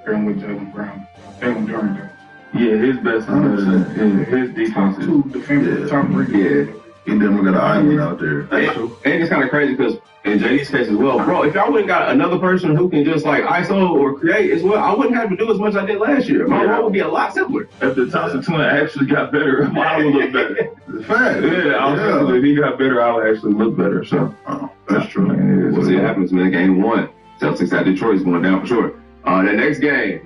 Going with Jaylen Brown. Jalen Durant, though. Yeah, his best is better than his defense. Top two defenders, top three. Yeah. He definitely got an island out there. And it's kind of crazy because in JD's case as well, bro, if y'all wouldn't got another person who can just like ISO or create as well, I wouldn't have to do as much as I did last year. My role would be a lot simpler. If the Thompson twin actually got better, mine would look better. Fact. Yeah, if he got better, I would actually look better. So that's true. We'll see what happens, man. Game 1. Celtics at Detroit's going down for sure. The next game,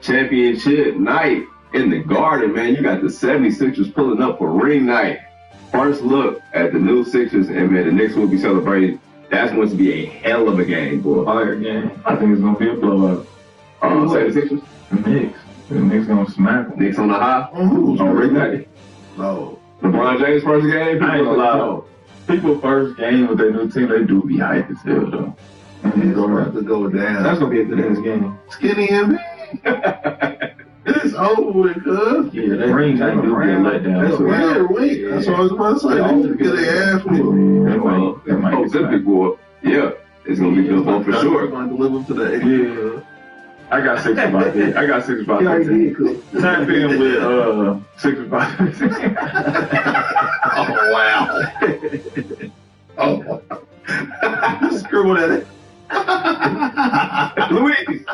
championship night in the Garden, man. You got the 76ers pulling up for ring night. First look at the new Sixers, and man, the Knicks will be celebrating. That's going to be a hell of a game, boy. Fire game. I think it's going to be a blowout. 76ers? The Knicks. The Knicks going to smack them. Knicks on the high? On ring night? No. LeBron James' first game? I ain't gonna lie. People first game with their new team, they do be hyped as hell, though. He's going to have to go down. That's going to be a good ass game. Skinny and it's over with, cuz. Yeah, that ring night do be a letdown. That's weird week. That's what I was about to say. They need to get their ass whooped. That might be Pacific boy. Yeah, it's going to be good for sure. We're going to deliver today. Yeah. I got 6 about that. I got 6 about that. Tap in with 6 about that. Oh, wow. Scribble at it. Luis.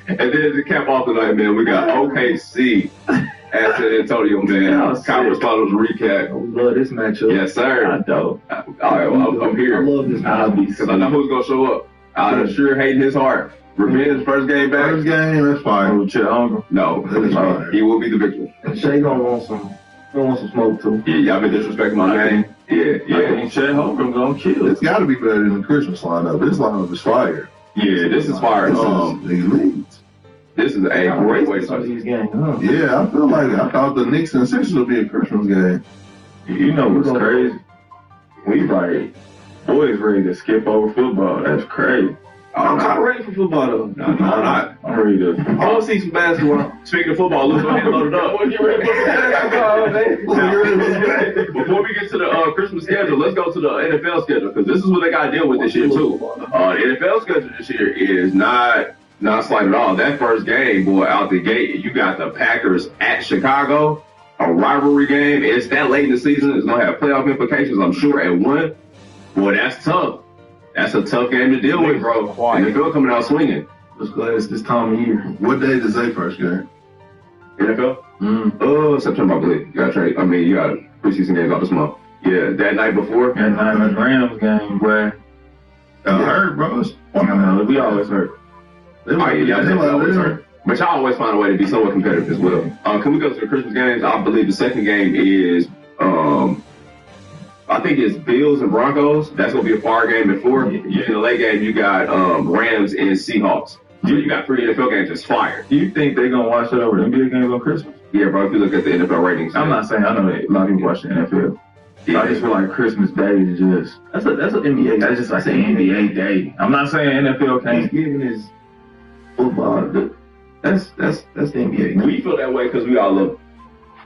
And then to cap off the night, man, we got OKC at San Antonio, man. Conference Finals recap. I love this matchup. Yes, sir. I know. I'm here. I love this matchup. Because I know who's going to show up. I'm sure hating his heart. Revenge, first game back. First game, that's fire. No, he will be the victor. And Shea gonna want some smoke too. Yeah, y'all been disrespecting my name. Yeah. Shea Holmgren gonna kill. It's got to be better than the Christmas lineup. This lineup is fire. Yeah, this is fire. This is elite. This is a great way to start these games. Huh? Yeah, I feel like I thought the Knicks and Sixers would be a Christmas game. You know what's crazy? We like boys ready to skip over football. That's crazy. I'm kind of ready for football, though. No, I'm not. I'm ready to. I want to see some basketball. Speaking of football, let's go ahead and load it up. Before we get to the Christmas schedule, let's go to the NFL schedule, because this is what they got to deal with this year, too. The NFL schedule this year is not slight at all. That first game, boy, out the gate, you got the Packers at Chicago, a rivalry game. It's that late in the season. It's going to have playoff implications, I'm sure, at one. Boy, that's tough. That's a tough game to deal with, bro. And the NFL coming out swinging. Just glad it's this time of year. What day is their first game? NFL? September, I believe. You got preseason games out this month. Yeah, that night before. That night Rams game, boy. Hurt, bro. We always hurt. Y'all always hurt. But y'all always find a way to be somewhat competitive as well. Can we go to the Christmas games? I believe the second game is I think it's Bills and Broncos. That's going to be a fire game at 4. In the late game, you got Rams and Seahawks. You got 3 NFL games that's fire. Do you think they're going to watch that over NBA games on Christmas? Yeah, bro, if you look at the NFL ratings. I'm not saying, I know that a lot of people watch the NFL. Yeah. I just feel like Christmas Day is just, that's an NBA, that's just like an NBA day. I'm not saying NFL Thanksgiving is football. That's the NBA. We feel that way because we all love.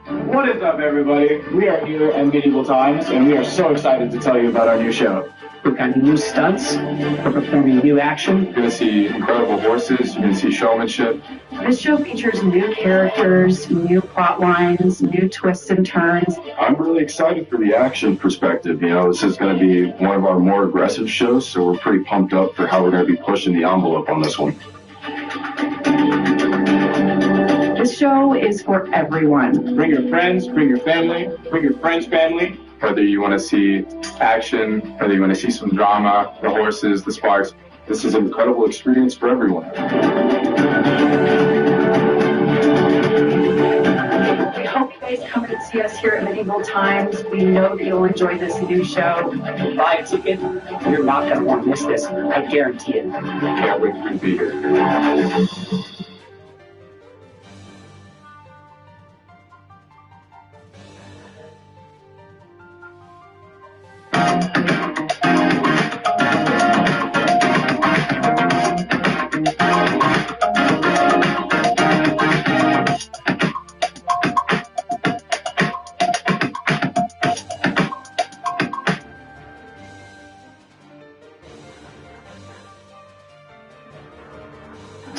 What is up, everybody? We are here at Medieval Times, and we are so excited to tell you about our new show. We've got new stunts. We're performing new action. You're going to see incredible horses. You're going to see showmanship. This show features new characters, new plot lines, new twists and turns. I'm really excited for the action perspective. This is going to be one of our more aggressive shows, so we're pretty pumped up for how we're going to be pushing the envelope on this one. This show is for everyone. Bring your friends, bring your family, bring your friends' family. Whether you want to see action, whether you want to see some drama, the horses, the sparks, this is an incredible experience for everyone. We hope you guys come and see us here at Medieval Times. We know that you'll enjoy this new show. Buy a ticket. You're not going to want to miss this. I guarantee it. Can't wait to be here.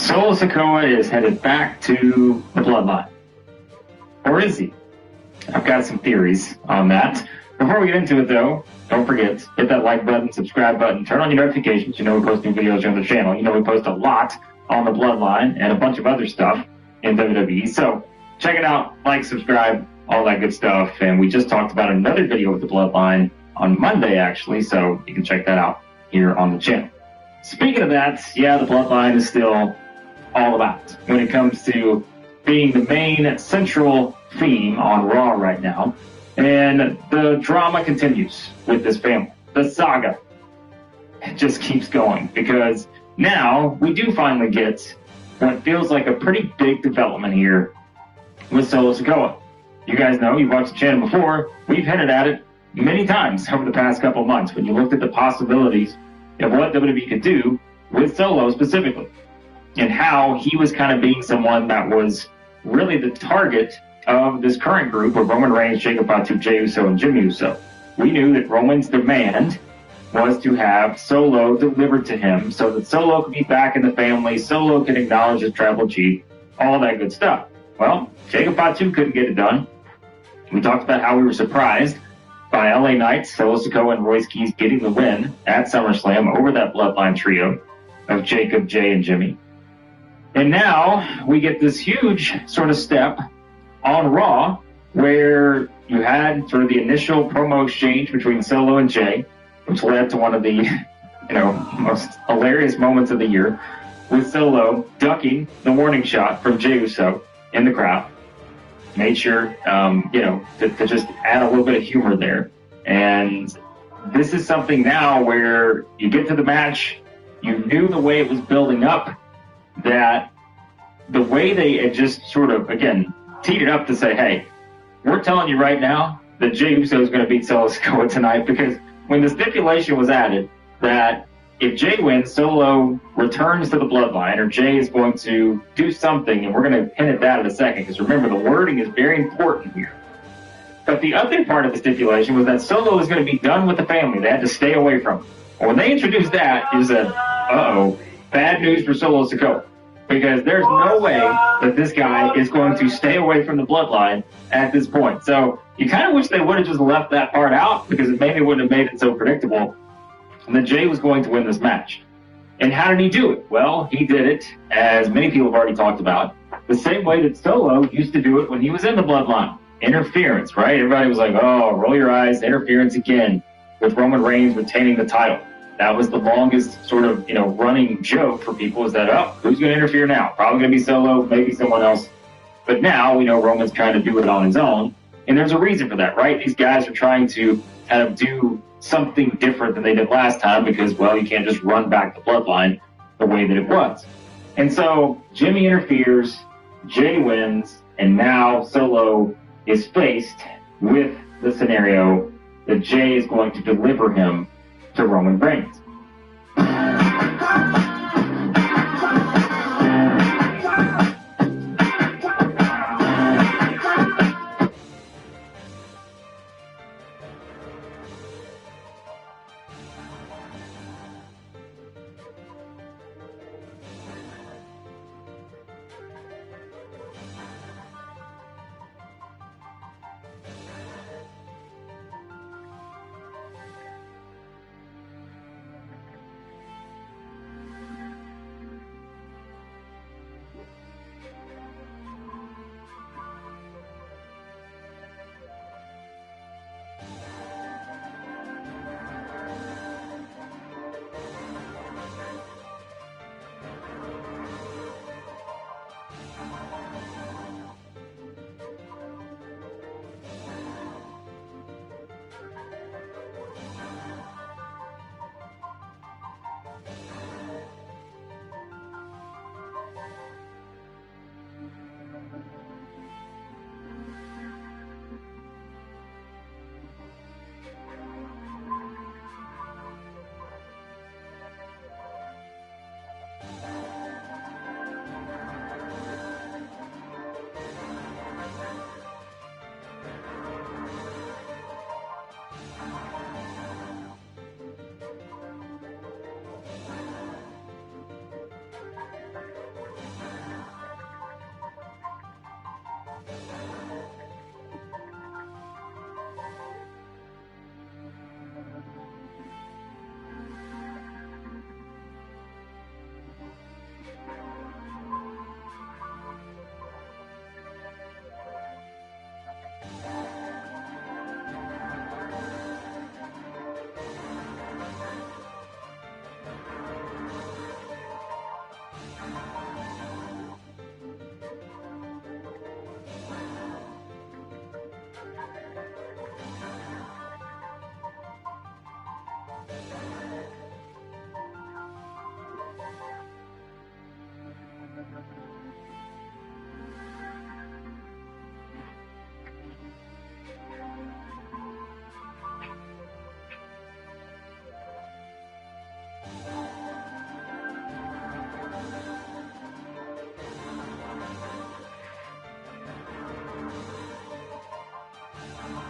Solo Sikoa is headed back to the Bloodline. Or is he? I've got some theories on that. Before we get into it, though, don't forget, hit that like button, subscribe button, turn on your notifications. You know we post new videos here on the channel. You know we post a lot on the Bloodline and a bunch of other stuff in WWE. So check it out, like, subscribe, all that good stuff. And we just talked about another video with the Bloodline on Monday, actually, so you can check that out here on the channel. Speaking of that, yeah, the Bloodline is still all about when it comes to being the main central theme on Raw right now. And the drama continues with this family. The saga just keeps going because now we do finally get what feels like a pretty big development here with Solo Sikoa. You guys know, you've watched the channel before, we've hinted at it many times over the past couple of months when you looked at the possibilities of what WWE could do with Solo specifically and how he was kind of being someone that was really the target of this current group of Roman Reigns, Jacob Fatu, Jey Uso, and Jimmy Uso. We knew that Roman's demand was to have Solo delivered to him so that Solo could be back in the family, Solo could acknowledge his tribal chief, all that good stuff. Well, Jacob Fatu couldn't get it done. We talked about how we were surprised by LA Knights, Solo Sikoa, and Royce Keys getting the win at SummerSlam over that Bloodline trio of Jacob, Jey, and Jimmy. And now we get this huge sort of step on Raw where you had sort of the initial promo exchange between Solo and Jey, which led to one of the most hilarious moments of the year with Solo ducking the warning shot from Jey Uso in the crowd. Made sure, to just add a little bit of humor there. And this is something now where you get to the match, you knew the way it was building up, that the way they had just sort of, again, teed it up to say, hey, we're telling you right now that Jey Uso is going to beat Solo Sikoa tonight, because when the stipulation was added that if Jey wins, Solo returns to the Bloodline, or Jey is going to do something, and we're going to hint at that in a second, because remember, the wording is very important here. But the other part of the stipulation was that Solo is going to be done with the family. They had to stay away from him. Well, when they introduced that, you said, uh-oh, bad news for Solo Sikoa. Because there's no way that this guy is going to stay away from the Bloodline at this point. So you kind of wish they would have just left that part out, because it maybe wouldn't have made it so predictable. And that Jey was going to win this match. And how did he do it? Well, he did it, as many people have already talked about, the same way that Solo used to do it when he was in the Bloodline. Interference, right? Everybody was like, oh, roll your eyes, interference again, with Roman Reigns retaining the title. That was the longest sort of, running joke for people, is that, oh, who's going to interfere now? Probably going to be Solo, maybe someone else. But now we know Roman's trying to do it on his own. And there's a reason for that, right? These guys are trying to kind of do something different than they did last time because, well, you can't just run back the Bloodline the way that it was. And so Jimmy interferes, Jey wins, and now Solo is faced with the scenario that Jey is going to deliver him to Roman Reigns.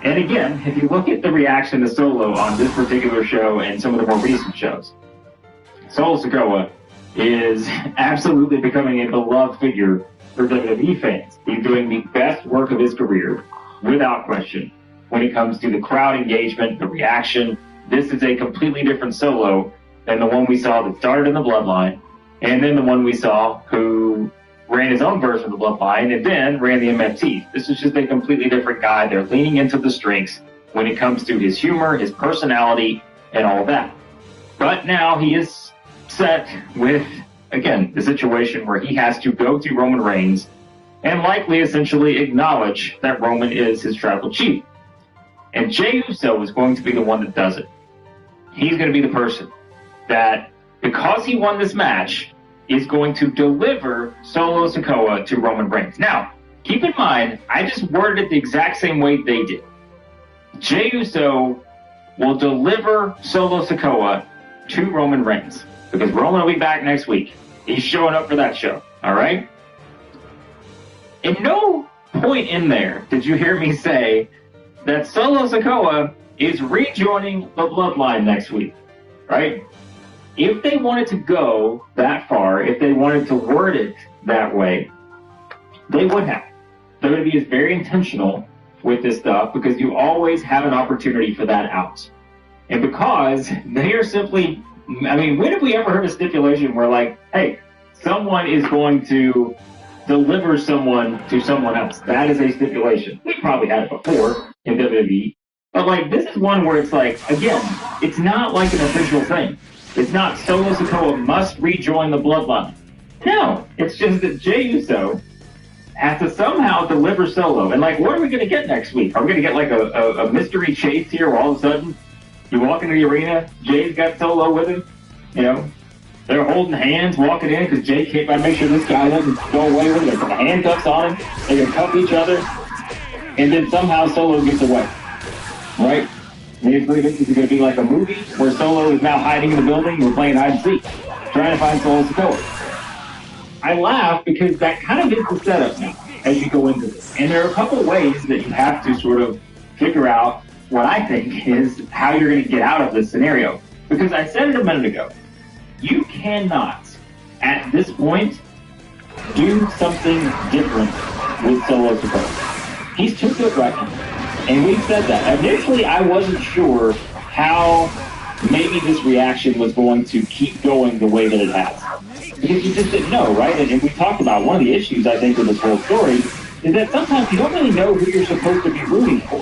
And again, if you look at the reaction to Solo on this particular show and some of the more recent shows, Solo Sikoa is absolutely becoming a beloved figure for WWE fans. He's doing the best work of his career, without question. When it comes to the crowd engagement, the reaction, this is a completely different Solo than the one we saw that started in the Bloodline, and then the one we saw who ran his own version of the Bloodline and then ran the MFT. This is just a completely different guy. They're leaning into the strengths when it comes to his humor, his personality, and all of that. But now he is set with, again, the situation where he has to go to Roman Reigns and likely essentially acknowledge that Roman is his tribal chief. And Jey Uso is going to be the one that does it. He's going to be the person that, because he won this match, is going to deliver Solo Sikoa to Roman Reigns. Now, keep in mind, I just worded it the exact same way they did. Jey Uso will deliver Solo Sikoa to Roman Reigns, because Roman will be back next week. He's showing up for that show, all right? At no point in there did you hear me say that Solo Sikoa is rejoining the Bloodline next week, right? If they wanted to go that far, if they wanted to word it that way, they would have. WWE is very intentional with this stuff because you always have an opportunity for that out. And because they are simply, I mean, when have we ever heard a stipulation where, like, hey, someone is going to deliver someone to someone else? That is a stipulation. We probably had it before in WWE. But, like, this is one where it's like, again, it's not like an official thing. It's not Solo Sikoa must rejoin the Bloodline. No, it's just that Jey Uso has to somehow deliver Solo. And, like, what are we going to get next week? Are we going to get, like, a mystery chase here where all of a sudden you walk into the arena, Jay's got Solo with him, you know? They're holding hands, walking in, because Jay can't make sure this guy doesn't go away with him. They're putting handcuffs on him. They're going to cuff each other. And then somehow Solo gets away. Right? Maybe this is going to be like a movie where Solo is now hiding in the building. We're playing hide and seek, trying to find Solo Sikoa. I laugh because that kind of is the setup now as you go into this. And there are a couple of ways that you have to sort of figure out what I think is how you're going to get out of this scenario. Because I said it a minute ago. You cannot, at this point, do something different with Solo Sikoa. He's too good right now. And we've said that. Initially, I wasn't sure how maybe this reaction was going to keep going the way that it has. Because you just didn't know, right? And we talked about one of the issues, I think, with this whole story is that sometimes you don't really know who you're supposed to be rooting for.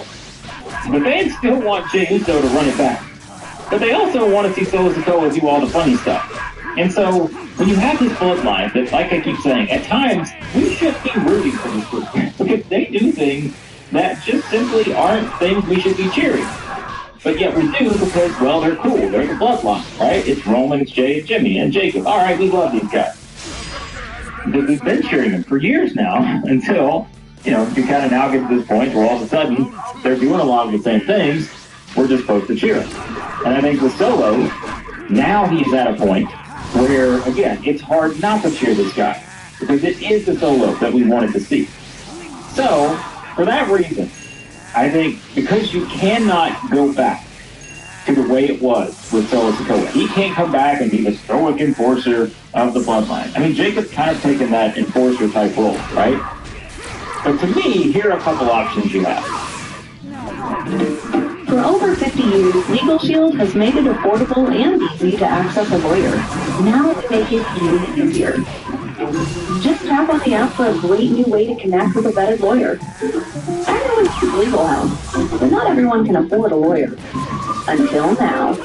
The fans still want Jey Uso to run it back. But they also want to see Solo Sikoa do all the funny stuff. And so, when you have this bloodline that, like I keep saying, at times, we should be rooting for this group. Because they do things that just simply aren't things we should be cheering. But yet we do because, well, they're cool. They're the bloodline, right? It's Roman, it's Jay, it's Jimmy, and Jacob. All right, we love these guys. Because we've been cheering them for years now until, you know, you kind of now get to this point where all of a sudden they're doing a lot of the same things. We're just supposed to cheer them. And I think with Solo, now he's at a point where, again, it's hard not to cheer this guy because it is the Solo that we wanted to see. So, for that reason, I think because you cannot go back to the way it was with Solo Sikoa, he can't come back and be the stoic enforcer of the bloodline. I mean, Jacob's kind of taken that enforcer type role, right? But to me, here are a couple options you have. For over 50 years, Legal Shield has made it affordable and easy to access a lawyer. Now we make it even easier. Just tap on the app for a great new way to connect with a vetted lawyer. Everyone needs legal help, but not everyone can afford a lawyer. Until now.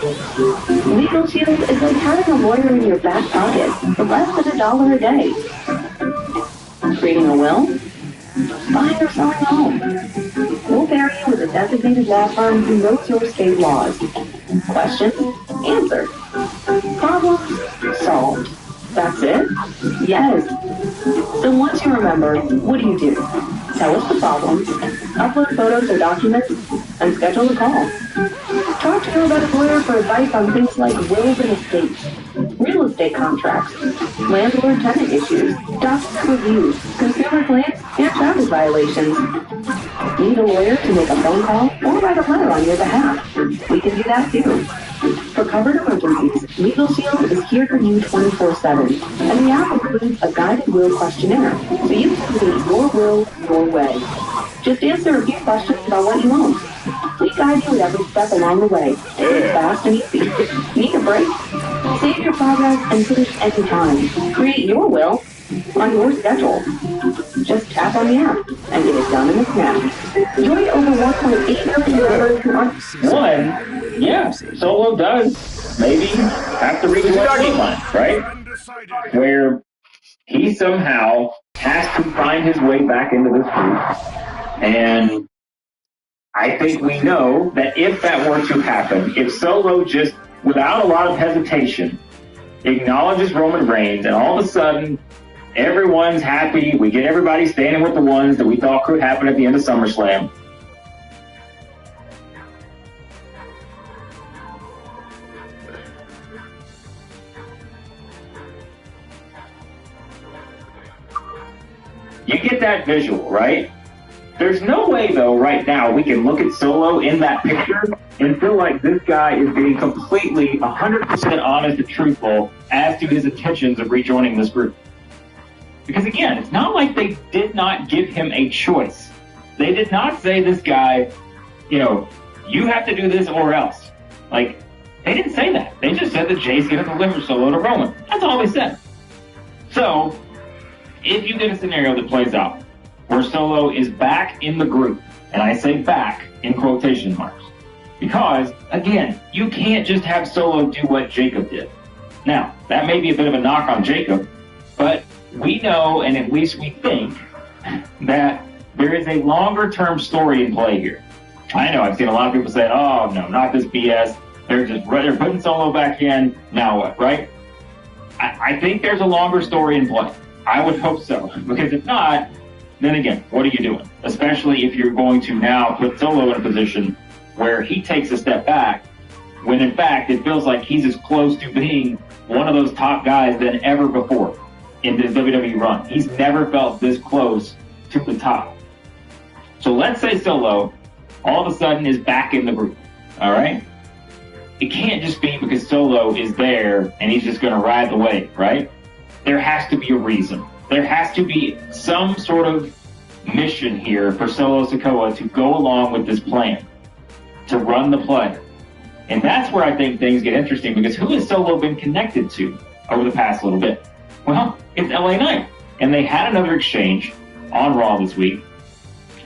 Legal Shield is like having a lawyer in your back pocket for less than $1 a day. Creating a will? Buying or selling a home? We'll pair you with a designated law firm who knows your state laws. Questions? Answered. Problems? Solved. That's it? Yes. So once you remember, what do? Tell us the problems, upload photos or documents, and schedule a call. Talk to your vetted lawyer for advice on things like wills and estates, real estate contracts, landlord-tenant issues, document reviews, consumer claims, and traffic violations. Need a lawyer to make a phone call or write a letter on your behalf? We can do that too. For covered emergencies, Legal Shield is here for you 24/7, and the app includes a guided will questionnaire, so you can complete your will your way. Just answer a few questions about what you own. We guide you at every step along the way. It's fast and easy. Need a break? Save your progress and finish anytime. Create your will on your schedule. Just tap on the app and get it done in a snap. Join over 1.8 million members who are... One, yeah, Solo does maybe have to reach the starting line, right? Where he somehow has to find his way back into this group. And I think we know that if that were to happen, if Solo just, without a lot of hesitation, acknowledges Roman Reigns, and all of a sudden, everyone's happy, we get everybody standing with the ones that we thought could happen at the end of SummerSlam. You get that visual, right? There's no way, though, right now, we can look at Solo in that picture and feel like this guy is being completely 100% honest and truthful as to his intentions of rejoining this group. Because, again, it's not like they did not give him a choice. They did not say this guy, you know, you have to do this or else. Like, they didn't say that. They just said that Jay's going to deliver Solo to Roman. That's all they said. So, if you get a scenario that plays out where Solo is back in the group, and I say back in quotation marks, because, again, you can't just have Solo do what Jacob did. Now, that may be a bit of a knock on Jacob, but we know, and at least we think, that there is a longer-term story in play here. I know, I've seen a lot of people say, oh, no, not this BS. They're putting Solo back in, now what, right? I think there's a longer story in play. I would hope so, because if not, then again, what are you doing? Especially if you're going to now put Solo in a position where he takes a step back, when in fact it feels like he's as close to being one of those top guys than ever before in this WWE run. He's never felt this close to the top. So let's say Solo all of a sudden is back in the group, all right? It can't just be because Solo is there and he's just going to ride the wave, right? There has to be a reason. There has to be some sort of mission here for Solo Sikoa to go along with this plan, to run the play. And that's where I think things get interesting, because who has Solo been connected to over the past little bit? Well, it's LA Knight. And they had another exchange on Raw this week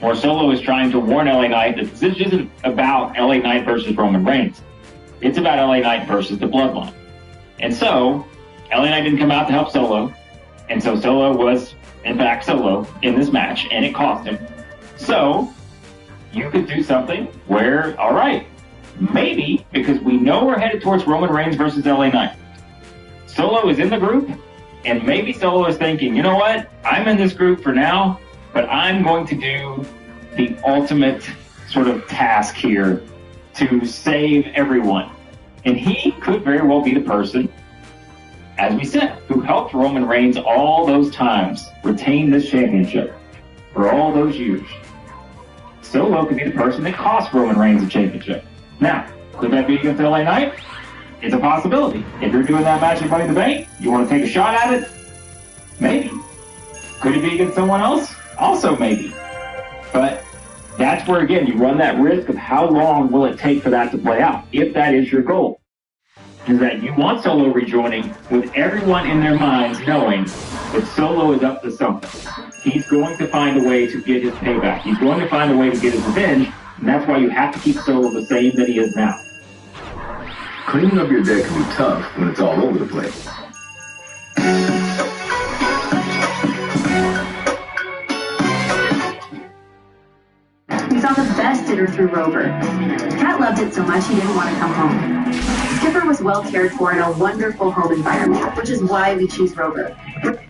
where Solo is trying to warn LA Knight that this isn't about LA Knight versus Roman Reigns. It's about LA Knight versus the Bloodline. And so, LA Knight didn't come out to help Solo. And so Solo was, in fact, Solo in this match, and it cost him. So, you could do something where, all right, maybe, because we know we're headed towards Roman Reigns versus LA Knight. Solo is in the group, and maybe Solo is thinking, you know what, I'm in this group for now, but I'm going to do the ultimate sort of task here to save everyone. And he could very well be the person, as we said, who helped Roman Reigns all those times retain this championship for all those years. Solo could be the person that cost Roman Reigns the championship. Now, could that be against LA Knight? It's a possibility. If you're doing that match in Money in the Bank, you want to take a shot at it? Maybe. Could it be against someone else? Also maybe. But that's where, again, you run that risk of how long will it take for that to play out, if that is your goal. Is that you want Solo rejoining with everyone in their minds knowing that Solo is up to something. He's going to find a way to get his payback. He's going to find a way to get his revenge, and that's why you have to keep Solo the same that he is now. Cleaning up your deck can be tough when it's all over the place. We saw the best dinner through Rover. Cat loved it so much he didn't want to come home. Skipper was well cared for in a wonderful home environment, which is why we choose Rover.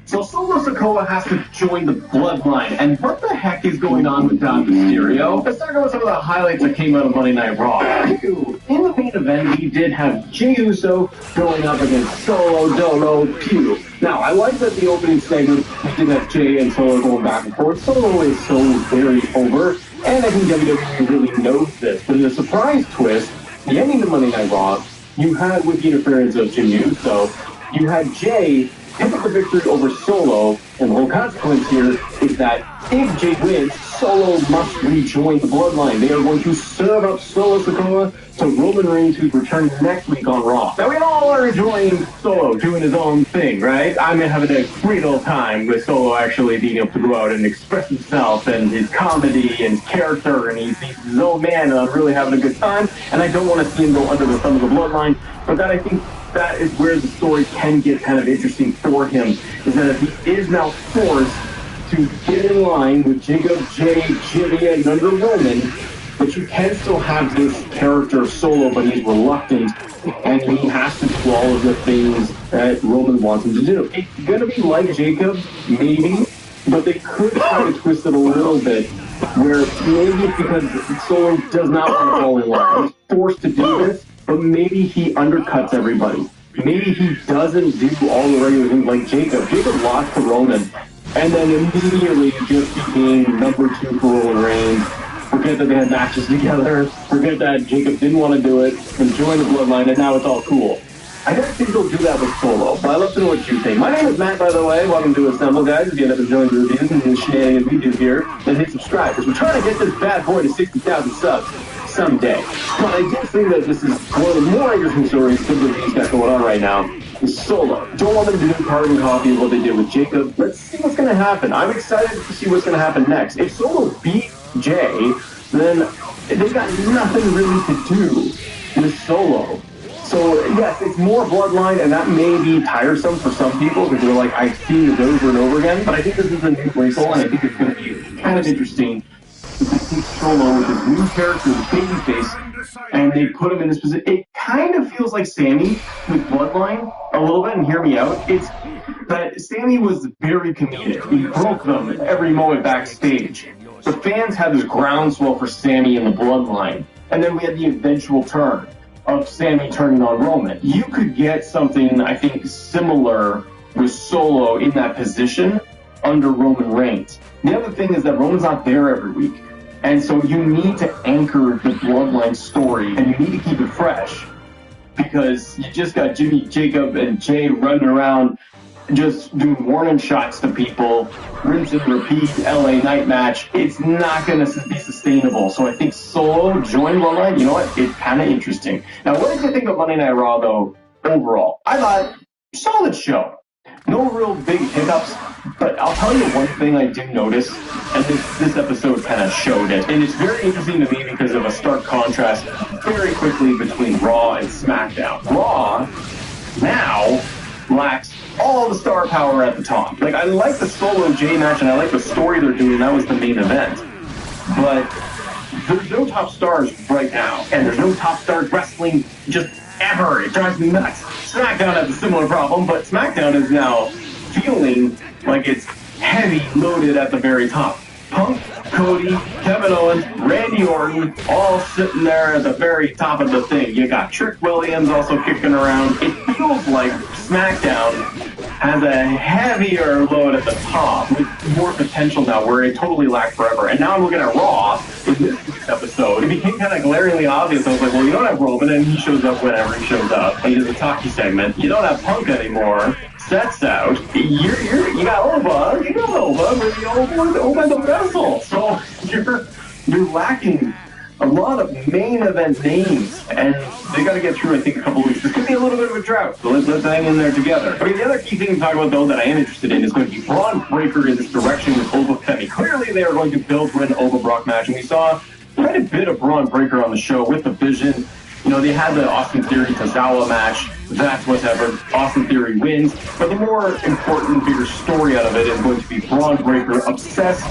So Solo Sikoa has to join the Bloodline, and what the heck is going on with Don Mysterio? Let's talk about some of the highlights that came out of Monday Night Raw. In the main event, we did have Jey Uso going up against Solo Dolo Pew. Now, I like that the opening segment, we did have Jey and Solo going back and forth. Solo is so very over. And I think WWE really knows this. But in a surprise twist, the ending of Monday Night Raw, you had, with the interference of Jimmy Uso, you had Jay pick up the victory over Solo, and the whole consequence here is that if Jay wins, Solo must rejoin the Bloodline. They are going to serve up Solo Sikoa to Roman Reigns, who's returning next week on Raw. Now, we all are enjoying Solo doing his own thing, right? I'm having a great old time with Solo actually being able to go out and express himself and his comedy and his character, and he's his own man, and I'm really having a good time, and I don't want to see him go under the thumb of the Bloodline, but that I think that is where the story can get kind of interesting for him, is that if he is now forced to get in line with Jacob, Jay, Jimmy, and under Roman, but you can still have this character Solo, but he's reluctant, and he has to do all of the things that Roman wants him to do. It's going to be like Jacob, maybe, but they could try to twist it a little bit, where maybe it's because Solo does not want to fall in line. He's forced to do this, but maybe he undercuts everybody. Maybe he doesn't do all the regular things like Jacob. Jacob lost to Roman, and then immediately just became number 2 for Roman Reigns. Forget that they had matches together. Forget that Jacob didn't want to do it and joined the Bloodline, and now it's all cool. I don't think they'll do that with Solo, but I'd love to know what you think. My name is Matt, by the way. Welcome to Assemble, guys. If you end up enjoying the reviews and the shenanigans we do here, then hit subscribe, because we're trying to get this bad boy to 60,000 subs someday. But I do think that this is one of the more interesting stories simply he's got going on right now is Solo. Don't want them to do carbon copy of what they did with Jacob. Let's see what's going to happen. I'm excited to see what's going to happen next. If Solo beat Jay, then they've got nothing really to do with Solo. So, yes, it's more Bloodline, and that may be tiresome for some people, because they're like, I've seen it over and over again, but I think this is a new wrinkle, and I think it's going to be kind of interesting to see Solo with his new character, the babyface, and they put him in this position. It kind of feels like Sammy with Bloodline a little bit, and hear me out. It's that Sammy was very comedic. He broke them every moment backstage. The fans had this groundswell for Sammy in the Bloodline, and then we had the eventual turn of Sammy turning on Roman. You could get something, I think, similar with Solo in that position under Roman Reigns. The other thing is that Roman's not there every week, and so you need to anchor the Bloodline story, and you need to keep it fresh, because you just got Jimmy, Jacob, and Jay running around just doing warning shots to people, rinse and repeat, LA night match. It's not going to be sustainable. So I think Solo joining Bloodline, you know what? It's kind of interesting. Now, what did you think of Monday Night Raw, though, overall? I thought, solid show. No real big hiccups, but I'll tell you one thing I did notice, and this episode kind of showed it, and it's very interesting to me because of a stark contrast very quickly between Raw and SmackDown. Raw now lacks all the star power at the top. Like, I like the Solo Jay match, and I like the story they're doing. That was the main event. But there's no top stars right now, and there's no top stars wrestling just ever. It drives me nuts. SmackDown has a similar problem, but SmackDown is now feeling like it's heavy loaded at the very top. Punk, Cody, Kevin Owens, Randy Orton, all sitting there at the very top of the thing. You got Trick Williams also kicking around. It feels like SmackDown has a heavier load at the top with more potential now, where it totally lacked forever. And now I'm looking at Raw in this week's episode. It became kind of glaringly obvious. I was like, well, you don't have Roman, and he shows up whenever he shows up. And he does a talkie segment. You don't have Punk anymore. Sets out. You got Oba. You got Oba, but you Oba the vessel. So you're lacking a lot of main event names, and they got to get through, I think, a couple weeks. This could be a little bit of a drought, so let's hang in there together. Okay, the other key thing to talk about, though, that I am interested in is going to be Braun Breaker in this direction with Oba Femi. Clearly, they are going to build for an Oba Brock match, and we saw quite a bit of Braun Breaker on the show with the Vision. You know, they had the Austin Theory-Tozawa match. That's whatever. Austin Theory wins. But the more important, bigger story out of it is going to be Braun Breaker obsessed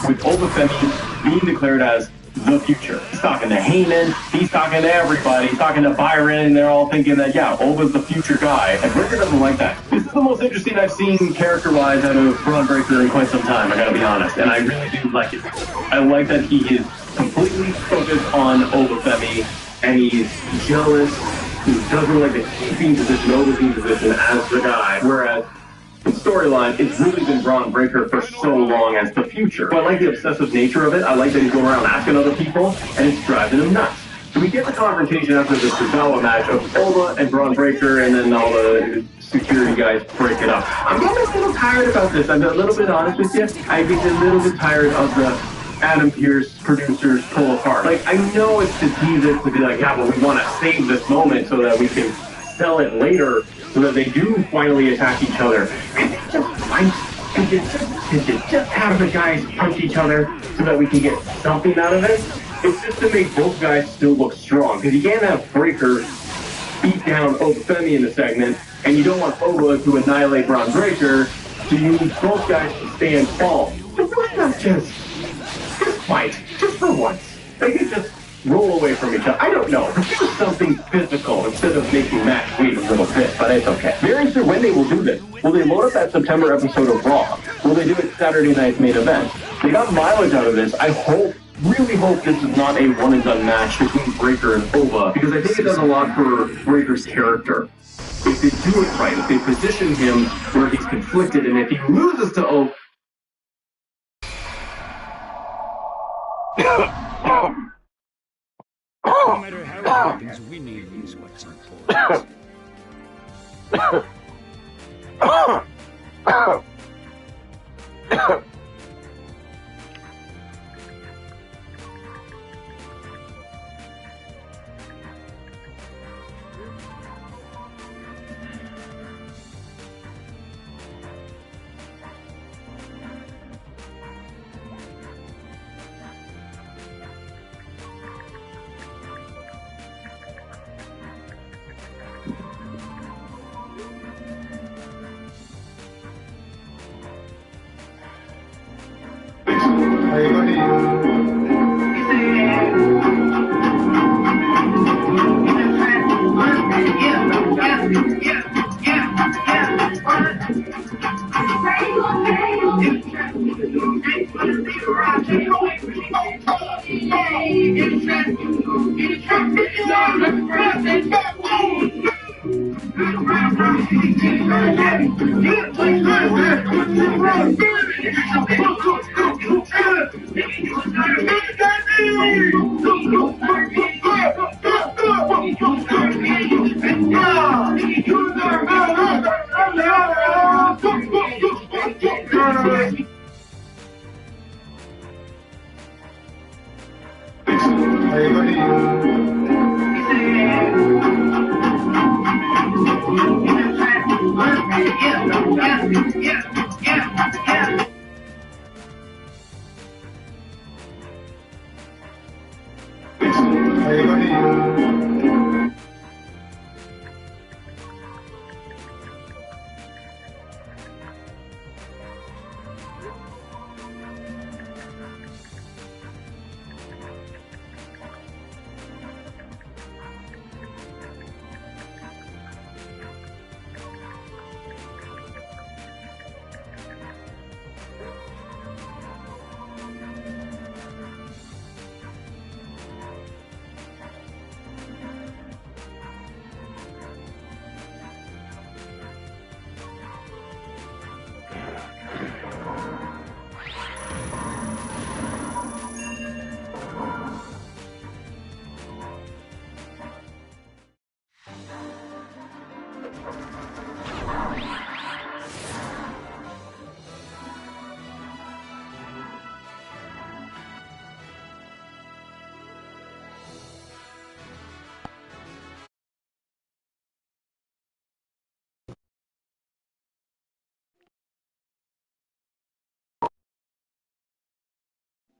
with Oba Femi being declared as the future. He's talking to Heyman. He's talking to everybody. He's talking to Byron, and they're all thinking that, yeah, Oba's the future guy. And Breaker doesn't like that. This is the most interesting I've seen character-wise out of Braun Breaker in quite some time, I gotta be honest. And I really do like it. I like that he is completely focused on Oba Femi, and he's jealous. He doesn't like the keeping position, Oba's position as the guy. Whereas storyline, it's really been Braun Breaker for so long as the future. So I like the obsessive nature of it. I like that he's going around asking other people, and it's driving him nuts. So we get the confrontation after the Tozawa match of Ova and Braun Breaker, and then all the security guys break it up. I'm getting a little tired about this. I'm a little bit honest with you. I get a little bit tired of the Adam Pearce producers pull apart. Like, I know it's to tease it to be like, yeah, but we want to save this moment so that we can sell it later so that they do finally attack each other. Could they just fight? Could you just have the guys punch each other so that we can get something out of it? It's just to make both guys still look strong. Because you can't have Breaker beat down Obafemi in the segment, and you don't want Ova to annihilate Braun Breaker, so you need both guys to stand tall. So why not just fight, just for once? They could just roll away from each other. I don't know. Do something physical instead of making Matt wait a little bit, but it's okay. Very interested when they will do this. Will they load up that September episode of Raw? Will they do it Saturday night's main event? They got mileage out of this. I really hope this is not a one-and-done match between Breaker and Ova, because I think it does a lot for Breaker's character. If they do it right, if they position him where he's conflicted, and if he loses to Ova... No matter how it happens, winning is what's important. Yeah.